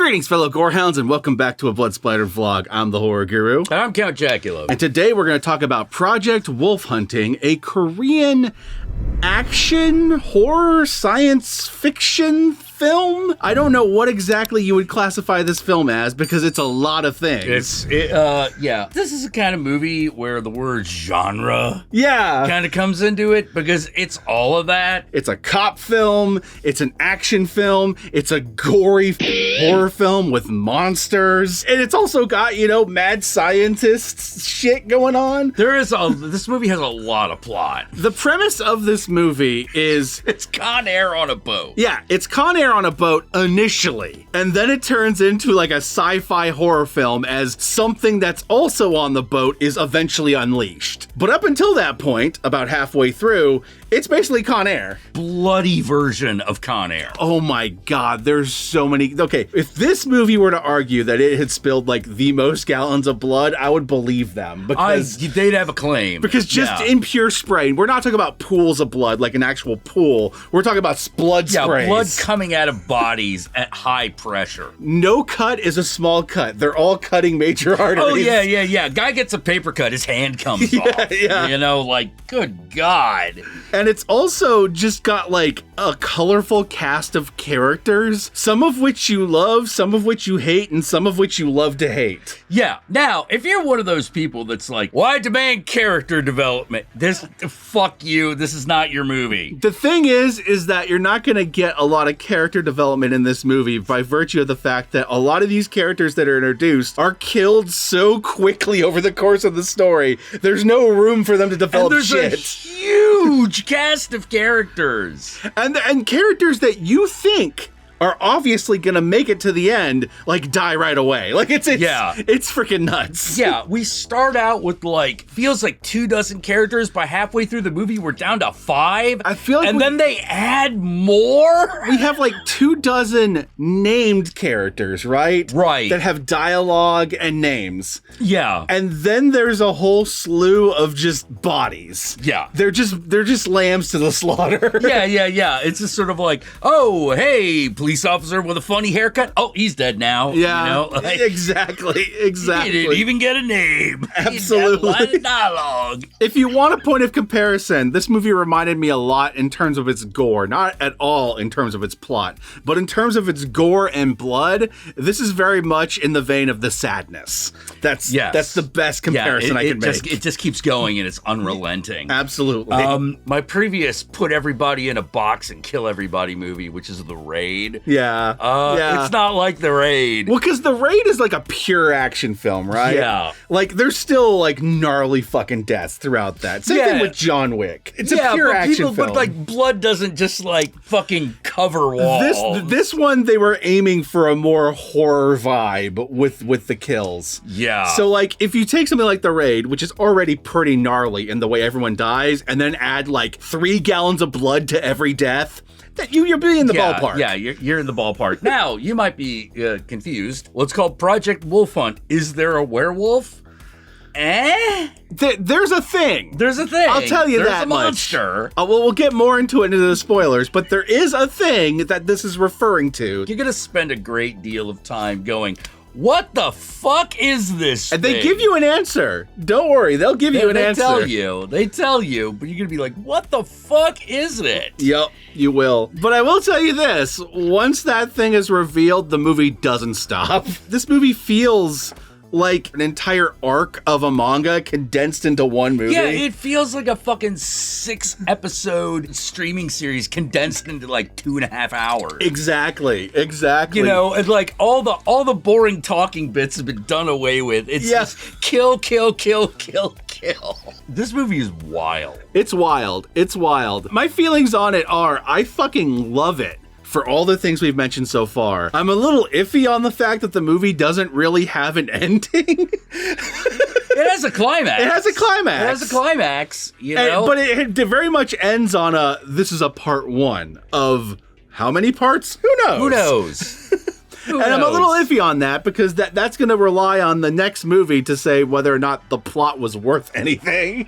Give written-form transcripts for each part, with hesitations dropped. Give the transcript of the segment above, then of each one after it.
Greetings, fellow Gorehounds, and welcome back to a Blood Splattered vlog. I'm the Horror Guru. And I'm Count Jackula. And today we're going to talk about Project Wolf Hunting, a Korean action, horror, science fiction film. I don't know what exactly you would classify this film as because it's a lot of things. Yeah. This is the kind of movie where the word genre kind of comes into it because it's all of that. It's a cop film, it's an action film, it's a gory horror film with monsters, and it's also got, mad scientists shit going on. This movie has a lot of plot. The premise of this movie is it's Con Air on a boat. Yeah, it's Con Air on a boat initially, and then it turns into like a sci-fi horror film as something that's also on the boat is eventually unleashed. But up until that point, about halfway through, it's basically Con Air. Bloody version of Con Air. Oh my god, there's so many. Okay, if this movie were to argue that it had spilled like the most gallons of blood, I would believe them. Because they'd have a claim. Because just in pure spray, we're not talking about pools of blood like an actual pool. We're talking about blood sprays. Blood coming out of bodies at high pressure. No cut is a small cut. They're all cutting major arteries. Oh, yeah. Guy gets a paper cut, his hand comes off. Yeah. Good God. And it's also just got like a colorful cast of characters, some of which you love, some of which you hate, and some of which you love to hate. Yeah. Now, if you're one of those people that's like, why demand character development? Fuck you. This is not your movie. The thing is that you're not going to get a lot of character development in this movie by virtue of the fact that a lot of these characters that are introduced are killed so quickly over the course of the story. There's no room for them to develop and there's shit. A huge cast of characters. And characters that you think are obviously gonna make it to the end, like die right away. Like it's freaking nuts. Yeah, we start out with feels like 24 characters. By halfway through the movie, we're down to 5. I feel like then they add more. We have 24 named characters, right? Right. That have dialogue and names. Yeah. And then there's a whole slew of just bodies. Yeah. They're just lambs to the slaughter. Yeah. It's just sort of like, oh, hey, police officer with a funny haircut. Oh, he's dead now. Yeah, exactly. He didn't even get a name. Absolutely. He had a line of dialogue. If you want a point of comparison, this movie reminded me a lot in terms of its gore, not at all in terms of its plot, but in terms of its gore and blood, this is very much in the vein of The Sadness. That's the best comparison I can make. It just keeps going and it's unrelenting. Absolutely. My previous put everybody in a box and kill everybody movie, which is The Raid. Yeah. It's not like The Raid. Well, because The Raid is like a pure action film, right? Yeah. There's still gnarly fucking deaths throughout that. Same thing with John Wick. It's a pure action film. But blood doesn't just fucking cover walls. This one, they were aiming for a more horror vibe with the kills. Yeah. So if you take something like The Raid, which is already pretty gnarly in the way everyone dies, and then add 3 gallons of blood to every death, you'll be in the ballpark. Yeah, you're in the ballpark. Now, you might be confused. Well, it's called Project Wolf Hunt. Is there a werewolf? There's a thing. There's a thing. I'll tell you There's that a monster. Well, we'll get more into the spoilers, but there is a thing that this is referring to. You're going to spend a great deal of time going, what the fuck is this And thing? they give you an answer. Don't worry, they'll give you an answer. They tell you, but you're going to be like, what the fuck is it? Yep, you will. But I will tell you this, once that thing is revealed, the movie doesn't stop. This movie feels like an entire arc of a manga condensed into one movie. Yeah, it feels like a fucking 6-episode streaming series condensed into 2.5 hours. Exactly. And all the boring talking bits have been done away with. It's just kill. This movie is wild. It's wild. My feelings on it are, I fucking love it. For all the things we've mentioned so far, I'm a little iffy on the fact that the movie doesn't really have an ending. It has a climax. But it very much ends on this is a part 1 of how many parts? Who knows? And I'm a little iffy on that because that's going to rely on the next movie to say whether or not the plot was worth anything.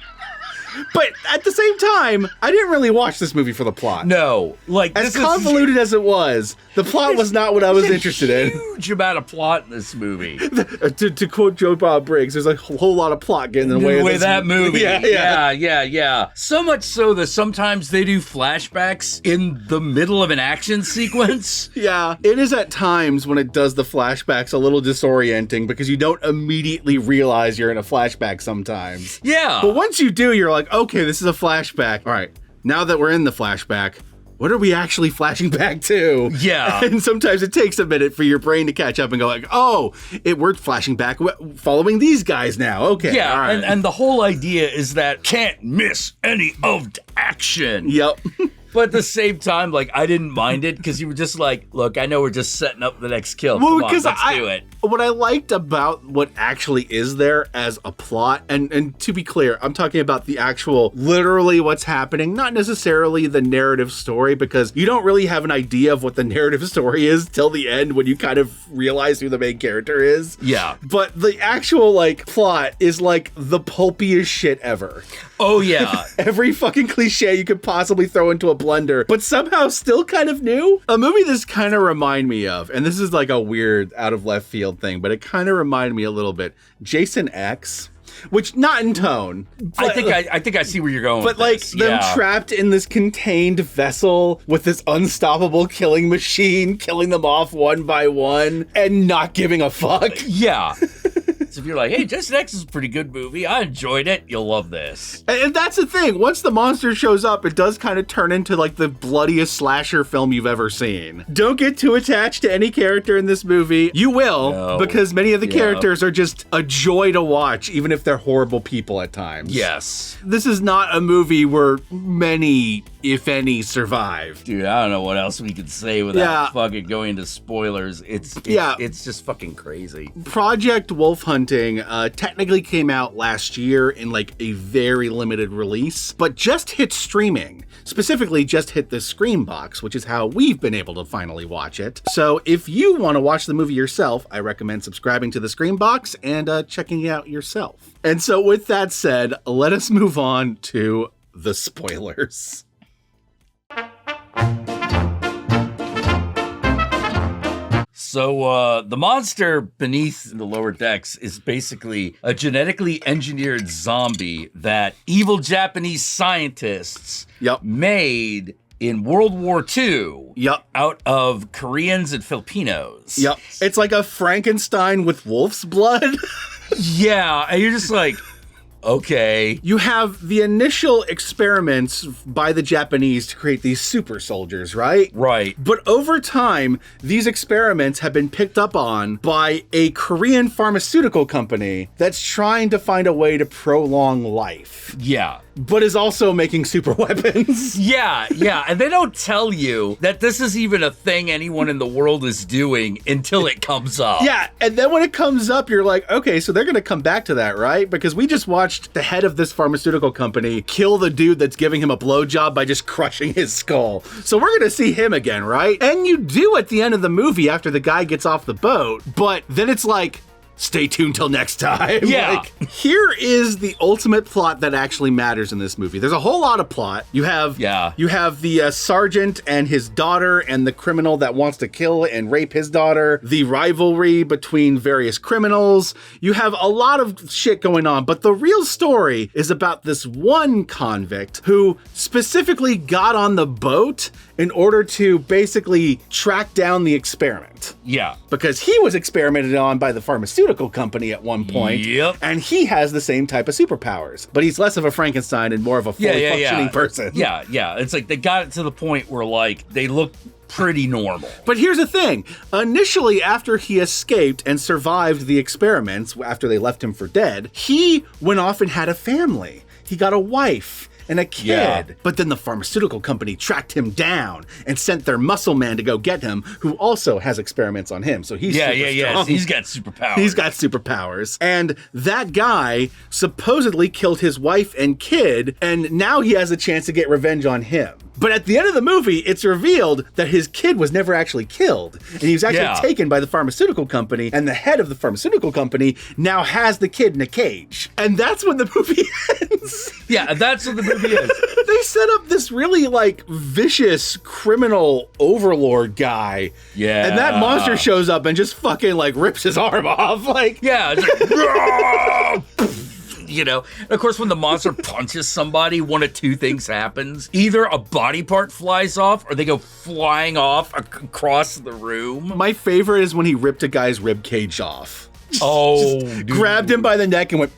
But at the same time, I didn't really watch this movie for the plot. No. Like, as convoluted as it was, the plot was not what I was interested in. Huge amount of plot in this movie. To quote Joe Bob Briggs, there's a whole lot of plot getting in the way of that movie. Yeah. So much so that sometimes they do flashbacks in the middle of an action sequence. Yeah. It is at times when it does the flashbacks a little disorienting because you don't immediately realize you're in a flashback sometimes. Yeah. But once you do, you're like, okay, this is a flashback. All right, now that we're in the flashback, what are we actually flashing back to? Yeah. And sometimes it takes a minute for your brain to catch up and go like, oh, we're flashing back following these guys now. Okay. Yeah, all right. and the whole idea is that can't miss any of the action. Yep. But at the same time, like, I didn't mind it because you were just like, look, I know we're just setting up the next kill. Well, Come on, let's do it. What I liked about what actually is there as a plot, and to be clear, I'm talking about the actual, literally what's happening, not necessarily the narrative story, because you don't really have an idea of what the narrative story is till the end when you kind of realize who the main character is. Yeah. But the actual, like, plot is, like, the pulpiest shit ever. Oh, yeah. Every fucking cliche you could possibly throw into a blender, but somehow still kind of new. A movie this kind of remind me of, and this is like a weird out of left field thing, but it kind of reminded me a little bit. Jason X, which not in tone. But I think I see where you're going. But like them trapped in this contained vessel with this unstoppable killing machine, killing them off one by one and not giving a fuck. Yeah. So if you're like, hey, Jason X is a pretty good movie, I enjoyed it, you'll love this. And that's the thing. Once the monster shows up, it does kind of turn into like the bloodiest slasher film you've ever seen. Don't get too attached to any character in this movie. You will, because many of the characters are just a joy to watch, even if they're horrible people at times. Yes. This is not a movie where many, if any, survive. Dude, I don't know what else we could say without fucking going into spoilers. It's just fucking crazy. Project Wolf Hunting technically came out last year in like a very limited release, but just hit streaming. Specifically, just hit the Screambox, which is how we've been able to finally watch it. So if you want to watch the movie yourself, I recommend subscribing to the Screambox and checking it out yourself. And so with that said, let us move on to the spoilers. So the monster beneath the lower decks is basically a genetically engineered zombie that evil Japanese scientists made in World War II out of Koreans and Filipinos. Yep. It's like a Frankenstein with wolf's blood. Yeah, and you're just like, okay. You have the initial experiments by the Japanese to create these super soldiers, right? Right. But over time, these experiments have been picked up on by a Korean pharmaceutical company that's trying to find a way to prolong life. Yeah. But is also making super weapons. Yeah. And they don't tell you that this is even a thing anyone in the world is doing until it comes up. Yeah, and then when it comes up, you're like, okay, so they're going to come back to that, right? Because we just watched the head of this pharmaceutical company kill the dude that's giving him a blowjob by just crushing his skull. So we're going to see him again, right? And you do at the end of the movie after the guy gets off the boat, but then it's like, stay tuned till next time. Yeah. Like, here is the ultimate plot that actually matters in this movie. There's a whole lot of plot. You have the sergeant and his daughter and the criminal that wants to kill and rape his daughter, the rivalry between various criminals. You have a lot of shit going on, but the real story is about this one convict who specifically got on the boat in order to basically track down the experiment. Yeah. Because he was experimented on by the pharmaceutical company at one point. Yep. And he has the same type of superpowers, but he's less of a Frankenstein and more of a fully functioning person. Yeah. It's like they got it to the point where like they look pretty normal. But here's the thing. Initially, after he escaped and survived the experiments, after they left him for dead, he went off and had a family. He got a wife and a kid. But then the pharmaceutical company tracked him down and sent their muscle man to go get him, who also has experiments on him. So he's super strong. He's got superpowers. He's got superpowers. And that guy supposedly killed his wife and kid, and now he has a chance to get revenge on him. But at the end of the movie, it's revealed that his kid was never actually killed. And he was actually taken by the pharmaceutical company, and the head of the pharmaceutical company now has the kid in a cage. And that's when the movie ends. Yeah, that's what the movie is. They set up this really, like, vicious criminal overlord guy. Yeah. And that monster shows up and just fucking, like, rips his arm off. Like, yeah, it's like, you know, and of course, when the monster punches somebody, one of two things happens. Either a body part flies off or they go flying off across the room. My favorite is when he ripped a guy's rib cage off. Oh, dude. Grabbed him by the neck and went...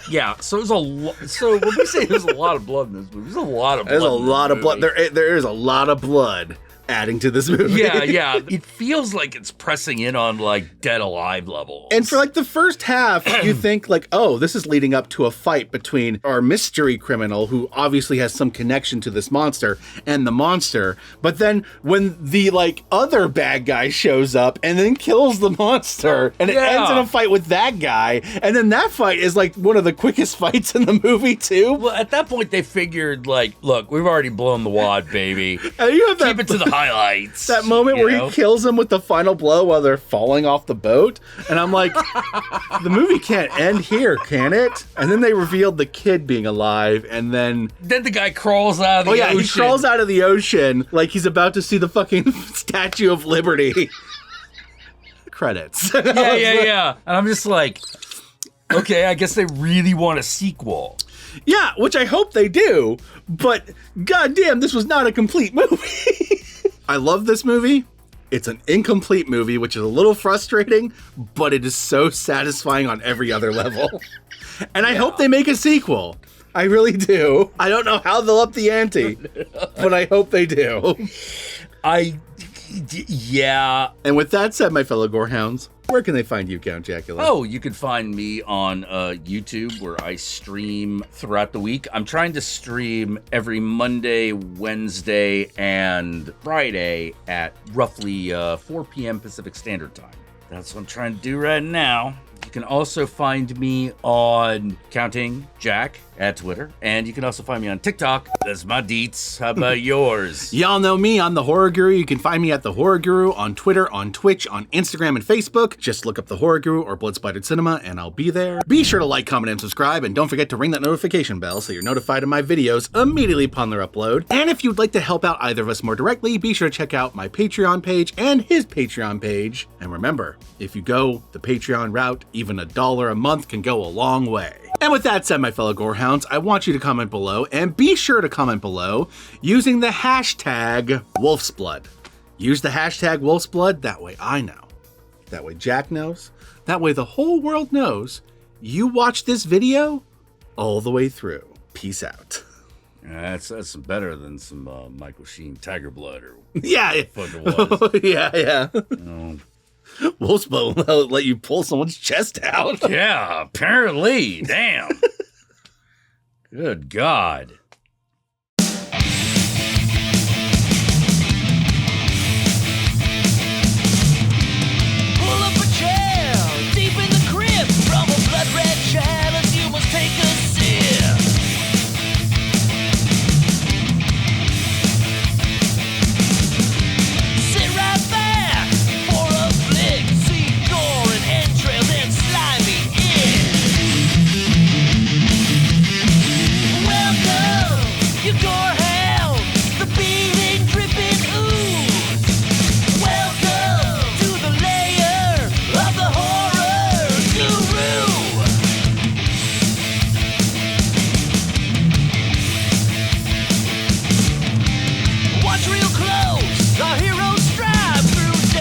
Yeah, so it was a lot. So when we say there's a lot of blood in this movie, there's a lot of blood. There's a lot of blood. There is a lot of blood adding to this movie. Yeah. It feels like it's pressing in on like Dead Alive levels. And for like the first half, you think like, oh, this is leading up to a fight between our mystery criminal, who obviously has some connection to this monster, and the monster. But then when the like other bad guy shows up and then kills the monster, and it ends in a fight with that guy, and then that fight is like one of the quickest fights in the movie too. Well, at that point they figured like, look, we've already blown the wad, baby. And you have keep it to the highlights. That moment where he kills him with the final blow while they're falling off the boat. And I'm like, the movie can't end here, can it? And then they revealed the kid being alive, and then the guy crawls out of the ocean. He crawls out of the ocean like he's about to see the fucking Statue of Liberty. Credits. Yeah. And I'm just like, okay, I guess they really want a sequel. Yeah, which I hope they do, but goddamn, this was not a complete movie. I love this movie. It's an incomplete movie, which is a little frustrating, but it is so satisfying on every other level. And I hope they make a sequel. I really do. I don't know how they'll up the ante, but I hope they do. Yeah. And with that said, my fellow Gorehounds, where can they find you, Count Jackula? Oh, you can find me on YouTube, where I stream throughout the week. I'm trying to stream every Monday, Wednesday, and Friday at roughly 4 p.m. Pacific Standard Time. That's what I'm trying to do right now. You can also find me on Counting Jack at Twitter, and you can also find me on TikTok. That's my deets. How about yours? Y'all know me. I'm the Horror Guru. You can find me at the Horror Guru on Twitter, on Twitch, on Instagram, and Facebook. Just look up the Horror Guru or Blood Splattered Cinema, and I'll be there. Be sure to like, comment, and subscribe, and don't forget to ring that notification bell so you're notified of my videos immediately upon their upload. And if you'd like to help out either of us more directly, be sure to check out my Patreon page and his Patreon page. And remember, if you go the Patreon route, even $1 a month can go a long way. And with that said, my fellow Gorehounds, I want you to comment below, and be sure to comment below using the hashtag WolfsBlood. Use the hashtag WolfsBlood, that way I know. That way Jack knows. That way the whole world knows you watched this video all the way through. Peace out. That's better than some Michael Sheen Tiger Blood or yeah. What it was. yeah. Wolfsblood will let you pull someone's chest out. Yeah, apparently. Damn. Good God.